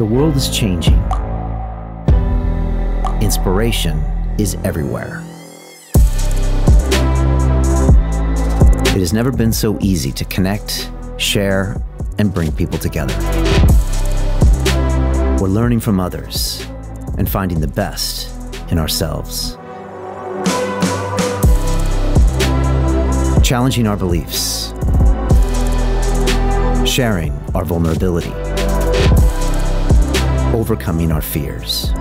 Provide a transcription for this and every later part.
The world is changing. Inspiration is everywhere. It has never been so easy to connect, share, and bring people together. We're learning from others and finding the best in ourselves. Challenging our beliefs. Sharing our vulnerability. Overcoming our fears.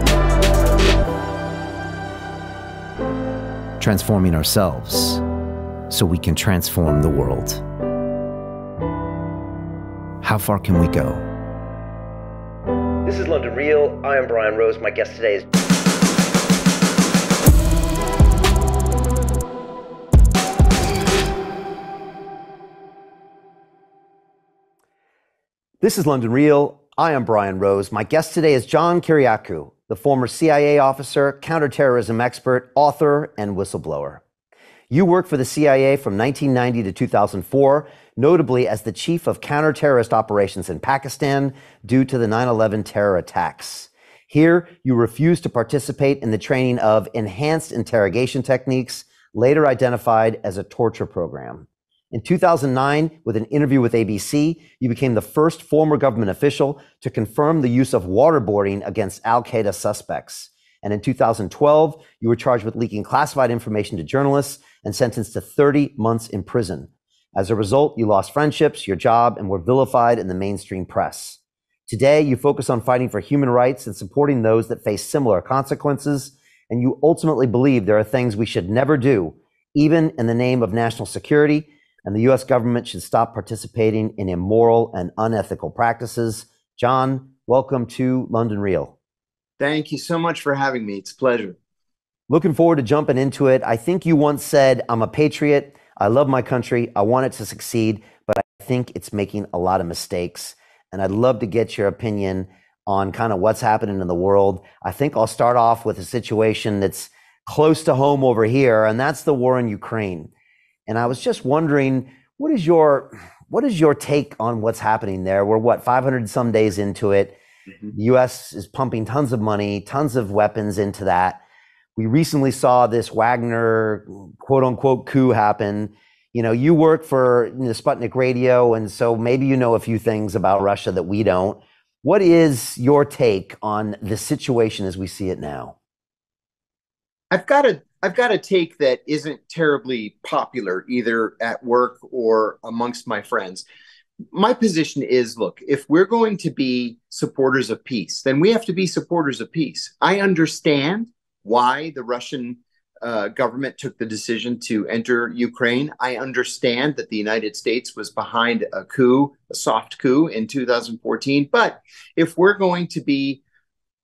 Transforming ourselves so we can transform the world. How far can we go? This is London Real. I am Brian Rose. My guest today is... This is London Real. I am Brian Rose. My guest today is John Kiriakou, the former CIA officer, counterterrorism expert, author, and whistleblower. You worked for the CIA from 1990 to 2004, notably as the chief of counterterrorist operations in Pakistan due to the 9/11 terror attacks. Here, you refused to participate in the training of enhanced interrogation techniques, later identified as a torture program. In 2009, with an interview with ABC, you became the first former government official to confirm the use of waterboarding against al-Qaeda suspects. And in 2012, you were charged with leaking classified information to journalists and sentenced to 30 months in prison. As a result, you lost friendships, your job, and were vilified in the mainstream press. Today, you focus on fighting for human rights and supporting those that face similar consequences, and you ultimately believe there are things we should never do, even in the name of national security, and the U.S. government should stop participating in immoral and unethical practices. John, welcome to London Real. Thank you so much for having me. It's a pleasure. Looking forward to jumping into it. I think you once said, I'm a patriot. I love my country. I want it to succeed, but I think it's making a lot of mistakes. And I'd love to get your opinion on kind of what's happening in the world. I think I'll start off with a situation that's close to home over here, and that's the war in Ukraine. And I was just wondering, what is your take on what's happening there? We're 500 some days into it. The U.S. is pumping tons of money, tons of weapons into that. We recently saw this Wagner quote unquote coup happen. You know, you work for Sputnik Radio, and so maybe you know a few things about Russia that we don't. What is your take on the situation as we see it now? I've got a take that isn't terribly popular either at work or amongst my friends. My position is, look, if we're going to be supporters of peace, then we have to be supporters of peace. I understand why the Russian government took the decision to enter Ukraine. I understand that the United States was behind a coup, a soft coup in 2014. But if we're going to be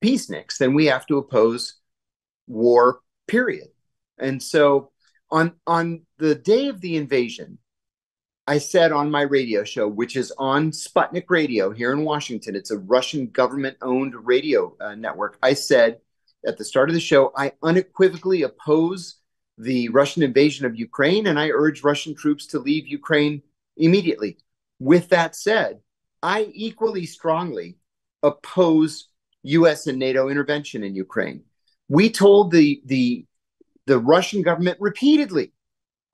peaceniks, then we have to oppose war, period. And so on the day of the invasion, I said on my radio show, which is on Sputnik Radio here in Washington, it's a Russian government-owned radio network. I said at the start of the show, I unequivocally oppose the Russian invasion of Ukraine, and I urge Russian troops to leave Ukraine immediately. With that said, I equally strongly oppose U.S. and NATO intervention in Ukraine. We told the Russian government repeatedly,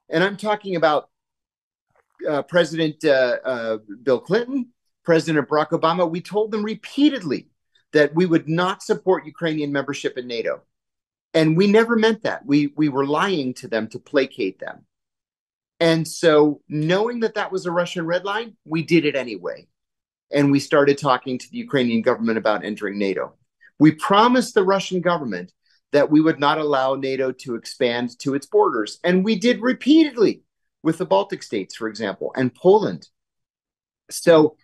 and I'm talking about President Bill Clinton, President Barack Obama, we told them repeatedly that we would not support Ukrainian membership in NATO. And we never meant that. We were lying to them to placate them. And so knowing that that was a Russian red line, we did it anyway. And we started talking to the Ukrainian government about entering NATO. We promised the Russian government that we would not allow NATO to expand to its borders. And we did repeatedly with the Baltic states, for example, and Poland. So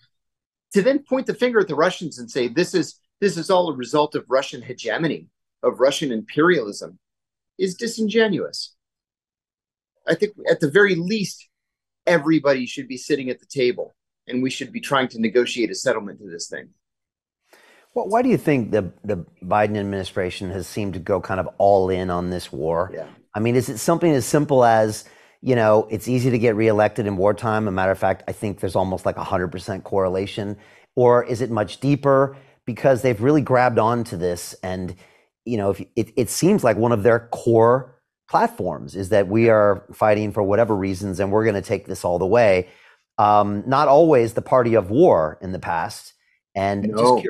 to then point the finger at the Russians and say, this is all a result of Russian hegemony, of Russian imperialism, is disingenuous. I think at the very least, everybody should be sitting at the table and we should be trying to negotiate a settlement to this thing. Well, why do you think the Biden administration has seemed to go kind of all in on this war? Yeah. I mean, is it something as simple as, you know, it's easy to get reelected in wartime? As a matter of fact, I think there's almost like 100% correlation. Or is it much deeper? because they've really grabbed on to this. And, if it seems like one of their core platforms is that we are fighting for whatever reasons, and we're going to take this all the way. Not always the party of war in the past. And No.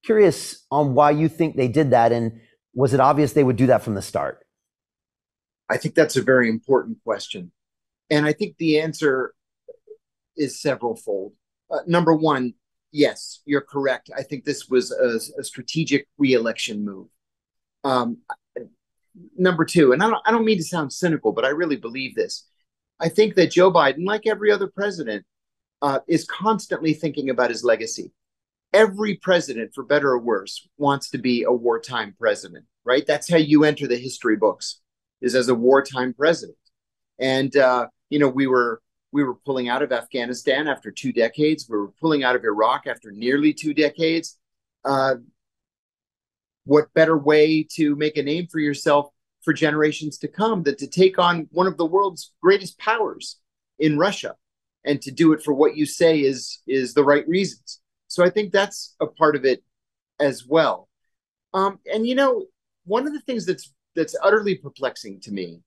curious on why you think they did that. And was it obvious they would do that from the start? I think that's a very important question. And I think the answer is several-fold. Number one, yes, you're correct. I think this was a strategic re-election move. Number two, and I don't mean to sound cynical, but I really believe this. I think that Joe Biden, like every other president, is constantly thinking about his legacy. Every president, for better or worse, wants to be a wartime president, right? That's how you enter the history books, is as a wartime president. And we were pulling out of Afghanistan after 2 decades. We were pulling out of Iraq after nearly 2 decades. What better way to make a name for yourself for generations to come than to take on one of the world's greatest powers in Russia, and to do it for what you say is the right reasons. So I think that's a part of it as well. And one of the things that's utterly perplexing to me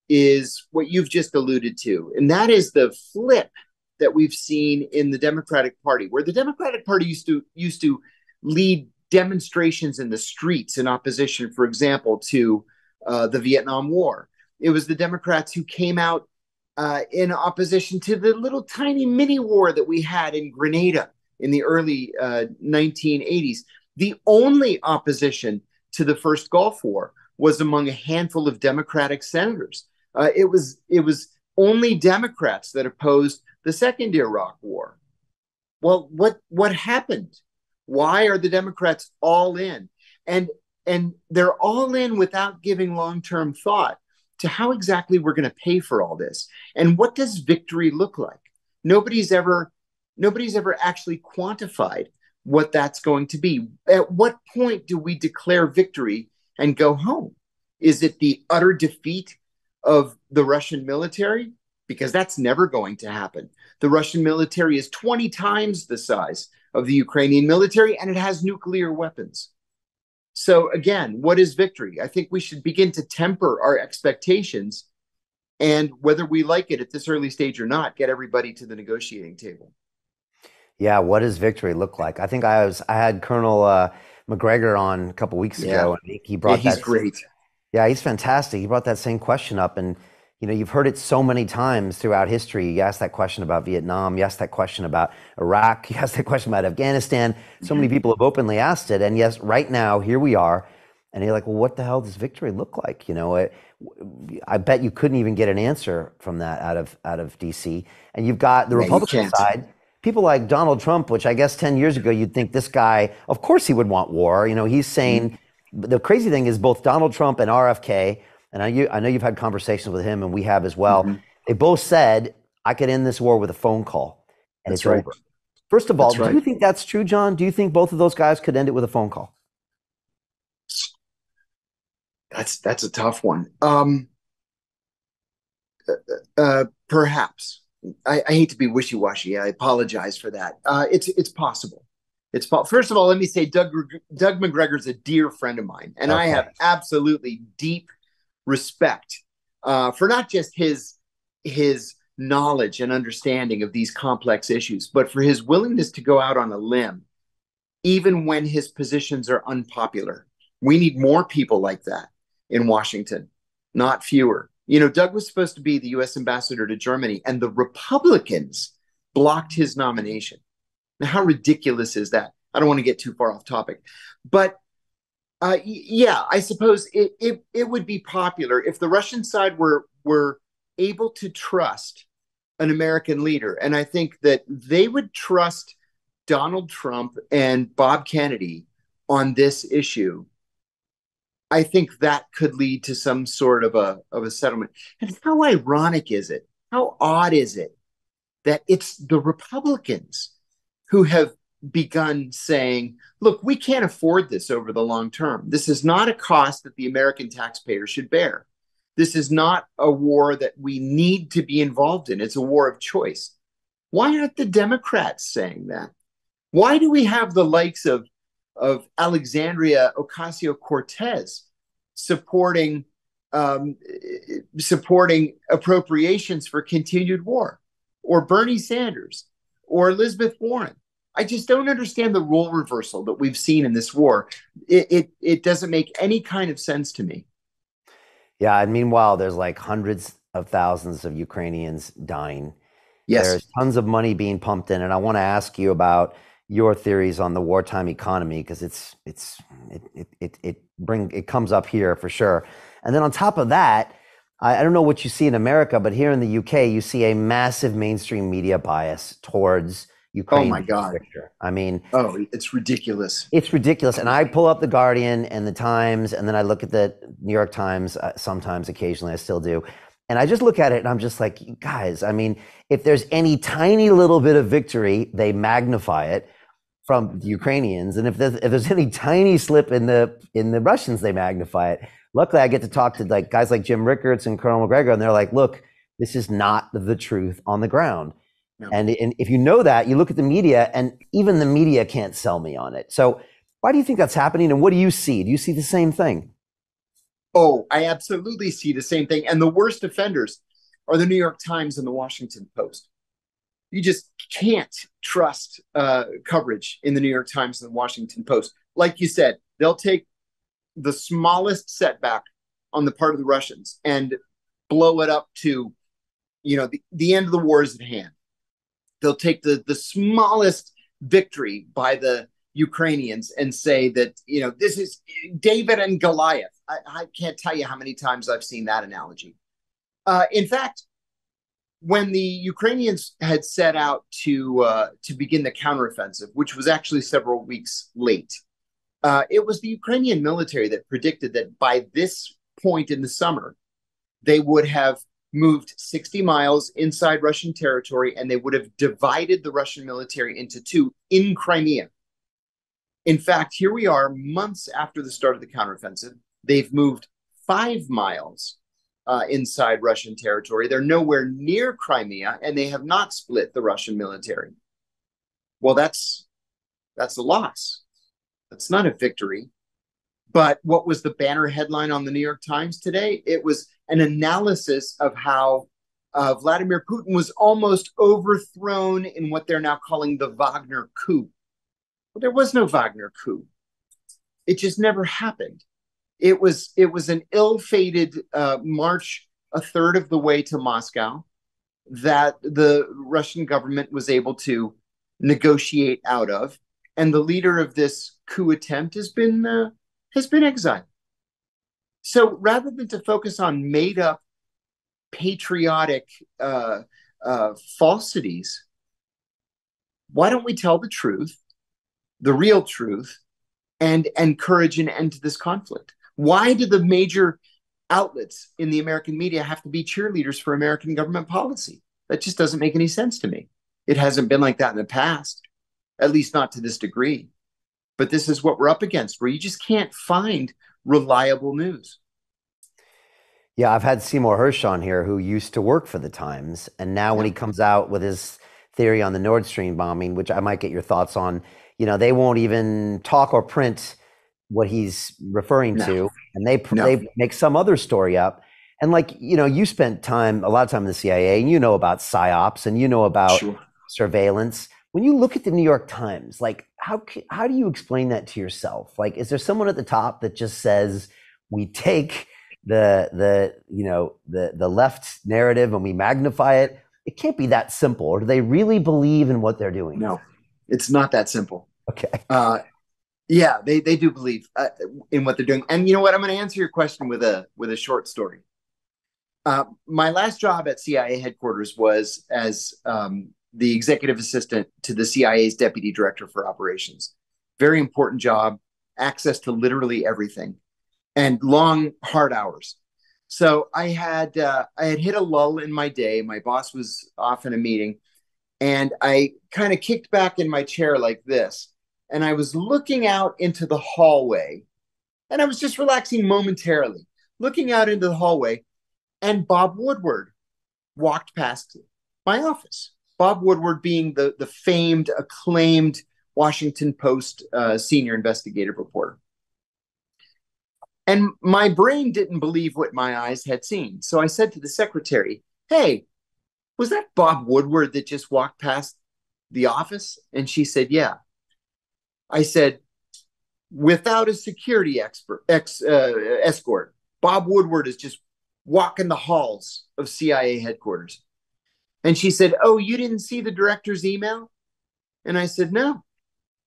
is what you've just alluded to, and that is the flip that we've seen in the Democratic Party, where the Democratic Party used to lead demonstrations in the streets in opposition, for example, to the Vietnam War. It was the Democrats who came out in opposition to the little tiny mini war that we had in Grenada in the early 1980s. The only opposition to the first Gulf War was among a handful of Democratic senators. It was only Democrats that opposed the second Iraq War. Well, what happened? Why are the Democrats all in? And they're all in without giving long-term thought to how exactly we're going to pay for all this. And what does victory look like? Nobody's ever actually quantified what that's going to be. At what point do we declare victory and go home? Is it the utter defeat of the Russian military? Because that's never going to happen. The Russian military is 20 times the size of the Ukrainian military, and it has nuclear weapons. So again, what is victory? I think we should begin to temper our expectations, and whether we like it at this early stage or not, get everybody to the negotiating table. Yeah, what does victory look like? I think I had Colonel McGregor on a couple weeks ago, and he brought he's great. Yeah, he's fantastic. He brought that same question up, and you've heard it so many times throughout history. You asked that question about Vietnam, you asked that question about Iraq, you asked that question about Afghanistan. So many people have openly asked it, and yes, right now here we are, and you're like, well, what the hell does victory look like? I bet you couldn't even get an answer from that out of DC. And you've got the Republican side. People like Donald Trump, which I guess 10 years ago, you'd think this guy, of course he would want war. He's saying, the crazy thing is both Donald Trump and RFK, and I know you've had conversations with him, and we have as well. They both said, I could end this war with a phone call, and it's over. First of all, do you think that's true, John? Do you think both of those guys could end it with a phone call? That's a tough one. Perhaps. I hate to be wishy-washy. I apologize for that. It's possible. First of all, let me say Doug McGregor's a dear friend of mine, and I have absolutely deep respect for not just his knowledge and understanding of these complex issues, but for his willingness to go out on a limb, even when his positions are unpopular. We need more people like that in Washington, not fewer. Doug was supposed to be the U.S. ambassador to Germany, and the Republicans blocked his nomination. Now, how ridiculous is that? I don't want to get too far off topic, but I suppose it would be popular if the Russian side were able to trust an American leader, and I think that they would trust Donald Trump and Bob Kennedy on this issue. I think that could lead to some sort of a settlement. And how ironic is it? How odd is it that it's the Republicans who have begun saying, look, we can't afford this over the long term. This is not a cost that the American taxpayer should bear. This is not a war that we need to be involved in. It's a war of choice. Why aren't the Democrats saying that? Why do we have the likes of Alexandria Ocasio-Cortez supporting supporting appropriations for continued war, or Bernie Sanders, or Elizabeth Warren? I just don't understand the role reversal that we've seen in this war. It doesn't make any kind of sense to me. Yeah, and meanwhile, there's like hundreds of thousands of Ukrainians dying. Yes. There's tons of money being pumped in, and I want to ask you about your theories on the wartime economy, because it comes up here for sure. And then on top of that, I don't know what you see in America, but here in the UK, you see a massive mainstream media bias towards Ukraine. Oh my God. Victor. I mean, it's ridiculous. It's ridiculous. And I pull up the Guardian and the Times, and then I look at the New York Times sometimes, occasionally, I still do. And I just look at it and I'm just like, guys, I mean, if there's any tiny little bit of victory, they magnify it from the Ukrainians. And if there's any tiny slip in the Russians, they magnify it. Luckily, I get to talk to like guys like Jim Rickards and Colonel McGregor, and they're like, look, this is not the truth on the ground. No. And if you know that, you look at the media, and even the media can't sell me on it. So why do you think that's happening? And what do you see? Do you see the same thing? Oh, I absolutely see the same thing. And the worst offenders are the New York Times and the Washington Post. You just can't trust coverage in the New York Times and the Washington Post. Like you said, they'll take the smallest setback on the part of the Russians and blow it up to, the end of the war is at hand. They'll take the smallest victory by the Ukrainians and say that, this is David and Goliath. I can't tell you how many times I've seen that analogy. In fact, when the Ukrainians had set out to begin the counteroffensive, which was actually several weeks late, it was the Ukrainian military that predicted that by this point in the summer, they would have moved 60 miles inside Russian territory, and they would have divided the Russian military into two in Crimea. In fact, here we are months after the start of the counteroffensive. They've moved 5 miles inside Russian territory. They're nowhere near Crimea, and they have not split the Russian military. Well, that's a loss. That's not a victory. But what was the banner headline on the New York Times today? It was an analysis of how Vladimir Putin was almost overthrown in what they're now calling the Wagner coup. Well, there was no Wagner coup. It just never happened. It was an ill-fated march a third of the way to Moscow that the Russian government was able to negotiate out of, and the leader of this coup attempt has been exiled. So rather than to focus on made-up patriotic falsities, why don't we tell the truth, the real truth, and encourage an end to this conflict? Why do the major outlets in the American media have to be cheerleaders for American government policy? That just doesn't make any sense to me. It hasn't been like that in the past, at least not to this degree. But this is what we're up against, where you just can't find reliable news. Yeah, I've had Seymour Hersh on here, who used to work for the Times. And now when he comes out with his theory on the Nord Stream bombing, which I might get your thoughts on, they won't even talk or print what he's referring to. And they make some other story up. And you spent a lot of time in the CIA, and about PSYOPs, and about surveillance. When you look at the New York Times, how do you explain that to yourself? Is there someone at the top that just says, we take the left narrative and we magnify it? It can't be that simple. Or do they really believe in what they're doing? No, it's not that simple. Okay. Yeah, they do believe in what they're doing. And you know what? I'm going to answer your question with a short story. My last job at CIA headquarters was as the executive assistant to the CIA's deputy director for operations. Very important job, access to literally everything, and long, hard hours. So I had hit a lull in my day. My boss was off in a meeting, and I kind of kicked back in my chair like this, and I was looking out into the hallway, and I was just relaxing momentarily, looking out into the hallway, and Bob Woodward walked past my office. Bob Woodward being the famed, acclaimed Washington Post senior investigative reporter. And my brain didn't believe what my eyes had seen. So I said to the secretary, "Hey, was that Bob Woodward that just walked past the office?" And she said, "Yeah." I said, "Without a security escort, Bob Woodward is just walking the halls of CIA headquarters." And she said, "Oh, you didn't see the director's email?" And I said, "No."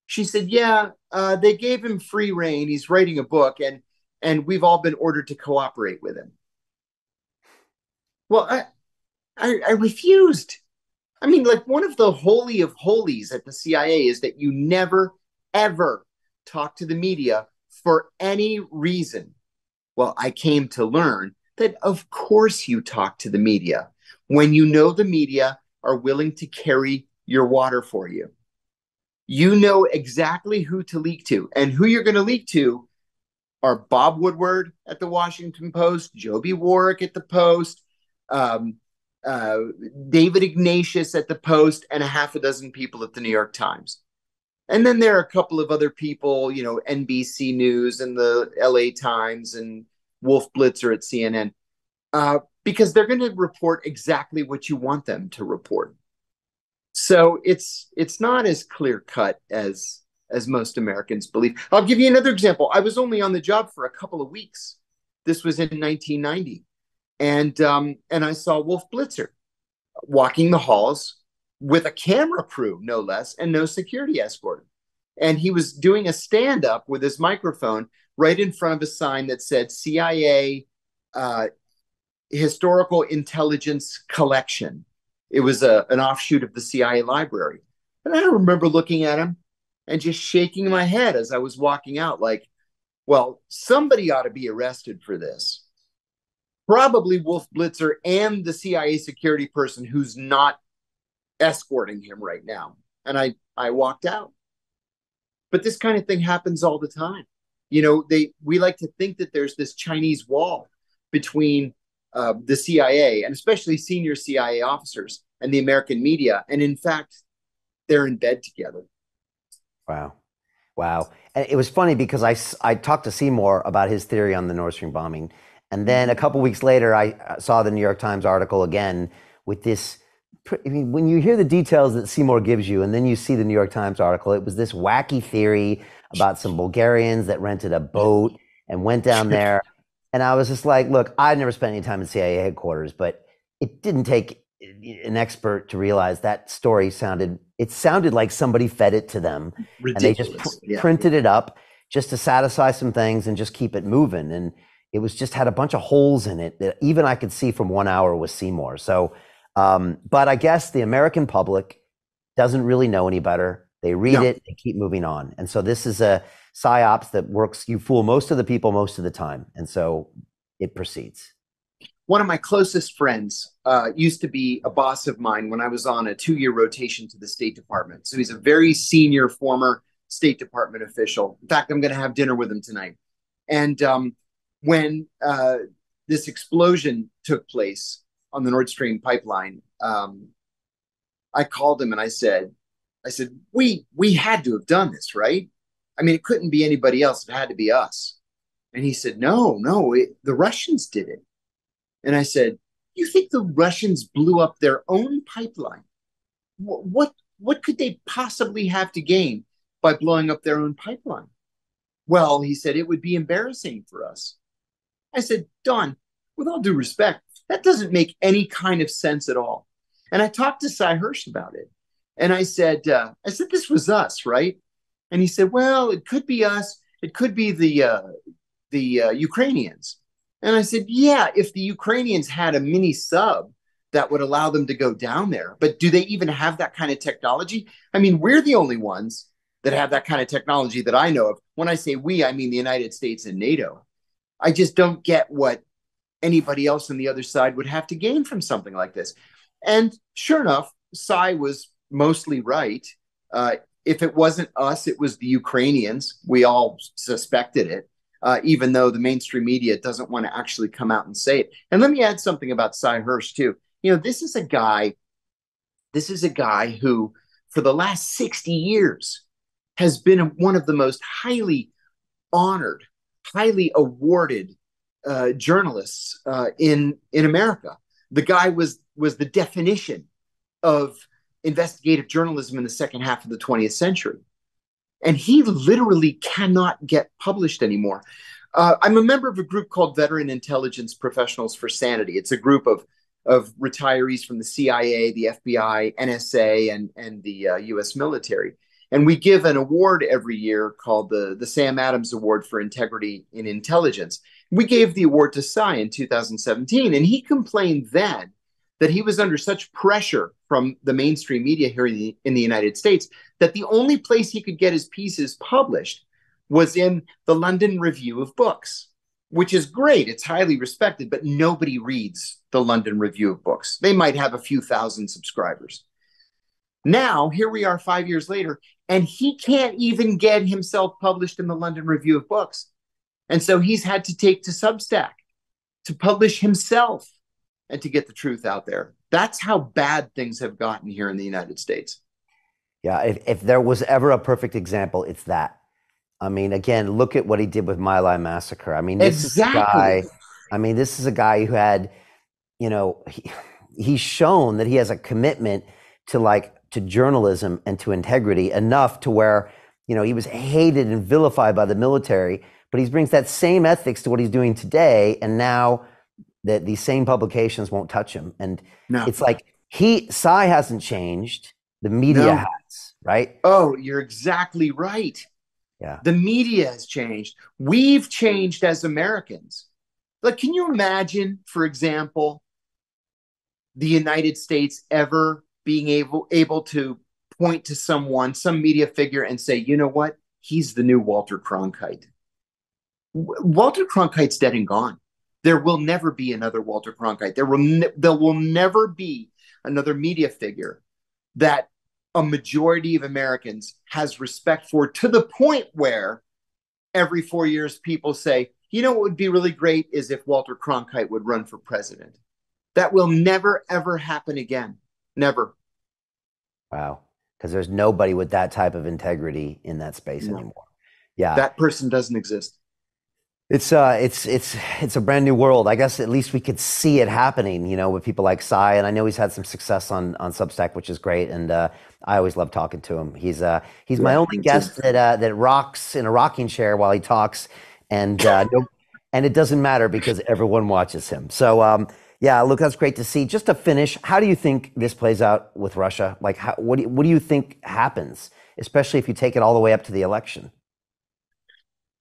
She said, "Yeah, they gave him free rein. He's writing a book, and we've all been ordered to cooperate with him." Well, I refused. I mean, like, one of the holy of holies at the CIA is that you never, ever talk to the media for any reason. Well, I came to learn that, of course, you talk to the media when you know the media are willing to carry your water for you. You know exactly who to leak to, and who you're going to leak to are Bob Woodward at the Washington Post, Joby Warrick at the Post, David Ignatius at the Post, and a half a dozen people at the New York Times. And then there are a couple of other people, you know, NBC News and the LA Times and Wolf Blitzer at CNN, because they're going to report exactly what you want them to report. So it's not as clear cut as most Americans believe. I'll give you another example. I was only on the job for a couple of weeks. This was in 1990. And I saw Wolf Blitzer walking the halls with a camera crew, no less, and no security escort. And he was doing a stand-up with his microphone right in front of a sign that said CIA Historical Intelligence Collection. It was an offshoot of the CIA library. And I remember looking at him and just shaking my head as I was walking out, like, well, somebody ought to be arrested for this. Probably Wolf Blitzer and the CIA security person who's not escorting him right now. And I walked out. But this kind of thing happens all the time. You know, we like to think that there's this Chinese wall between the CIA, and especially senior CIA officers, and the American media. And in fact, they're in bed together. Wow. Wow. And it was funny because I talked to Seymour about his theory on the Nord Stream bombing. And then a couple weeks later, I saw the New York Times article again with this. I mean, when you hear the details that Seymour gives you, and then you see the New York Times article, it was this wacky theory about some Bulgarians that rented a boat and went down there. And I was just like, look, I'd never spent any time in CIA headquarters, but it didn't take an expert to realize that story sounded like somebody fed it to them. Ridiculous. And they just printed it up just to satisfy some things and just keep it moving. And it was just had a bunch of holes in it that even I could see from 1 hour with Seymour. So, but I guess the American public doesn't really know any better. They read it and keep moving on. And so this is a psyops that works. You fool most of the people most of the time. And so it proceeds. One of my closest friends used to be a boss of mine when I was on a 2-year rotation to the State Department. So he's a very senior former State Department official. In fact, I'm going to have dinner with him tonight. And when this explosion took place on the Nord Stream pipeline, I called him and I said, we had to have done this, right? I mean, it couldn't be anybody else. It had to be us. And he said, no, the Russians did it. And I said, you think the Russians blew up their own pipeline? What could they possibly have to gain by blowing up their own pipeline? Well, he said, it would be embarrassing for us. I said, Don, with all due respect, that doesn't make any kind of sense at all. And I talked to Cy Hirsch about it. And I said, this was us, right? And he said, well, it could be us. It could be the Ukrainians. And I said, yeah, if the Ukrainians had a mini sub that would allow them to go down there. But do they even have that kind of technology? I mean, we're the only ones that have that kind of technology that I know of. When I say we, I mean the United States and NATO. I just don't get what anybody else on the other side would have to gain from something like this. And sure enough, Cy was mostly right. If it wasn't us, it was the Ukrainians. We all suspected it, even though the mainstream media doesn't want to actually come out and say it. And let me add something about Cy Hirsch, too. You know, this is a guy who, for the last 60 years, has been one of the most highly honored, highly awarded journalists in America. The guy was the definition of investigative journalism in the second half of the 20th century. And he literally cannot get published anymore. I'm a member of a group called Veteran Intelligence Professionals for Sanity. It's a group of retirees from the CIA, the FBI, NSA, and the U.S. military. And we give an award every year called the Sam Adams Award for Integrity in Intelligence. We gave the award to Cy in 2017, and he complained then that he was under such pressure from the mainstream media here in the United States that the only place he could get his pieces published was in the London Review of Books, which is great. It's highly respected, but nobody reads the London Review of Books. They might have a few thousand subscribers. Now, here we are 5 years later, and he can't even get himself published in the London Review of Books. And so he's had to take to Substack to publish himself and to get the truth out there. That's how bad things have gotten here in the United States. Yeah, if there was ever a perfect example, it's that. I mean, again, look at what he did with My Lai Massacre. I mean, this is a guy who had, he's shown that he has a commitment to journalism and to integrity enough to where, he was hated and vilified by the military, but he brings that same ethics to what he's doing today. And now that these same publications won't touch him. And it's like Cy hasn't changed. The media has, right? Oh, you're exactly right. Yeah. The media has changed. We've changed as Americans. Like, can you imagine, for example, the United States ever being able to point to someone, some media figure, and say, you know what? He's the new Walter Cronkite. Walter Cronkite's dead and gone. There will never be another Walter Cronkite. There will never be another media figure that a majority of Americans has respect for, to the point where every 4 years people say, what would be really great is if Walter Cronkite would run for president. That will never, ever happen again. Never. Wow. Because there's nobody with that type of integrity in that space anymore. Yeah. That person doesn't exist. It's a brand new world. I guess at least we could see it happening, with people like Cy. And I know he's had some success on Substack, which is great. And I always love talking to him. He's my only guest that rocks in a rocking chair while he talks, and and it doesn't matter because everyone watches him. So look, that's great to see. Just to finish, how do you think this plays out with Russia? Like, what do you think happens, especially if you take it all the way up to the election?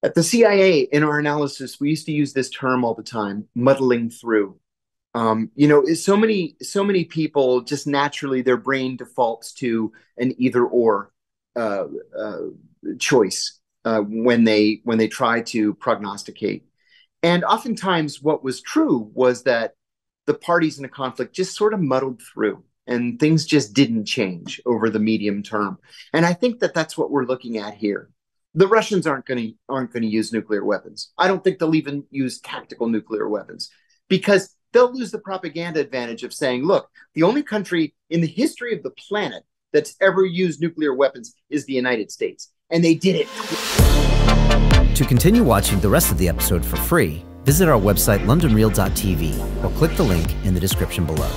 At the CIA, in our analysis, we used to use this term all the time, muddling through. So many people just naturally, their brain defaults to an either or choice when they try to prognosticate. And oftentimes what was true was that the parties in a conflict just sort of muddled through and things just didn't change over the medium term. And I think that that's what we're looking at here. The Russians aren't going to use nuclear weapons. I don't think they'll even use tactical nuclear weapons, because they'll lose the propaganda advantage of saying, look, the only country in the history of the planet that's ever used nuclear weapons is the United States. And they did it. To continue watching the rest of the episode for free, visit our website londonreal.tv or click the link in the description below.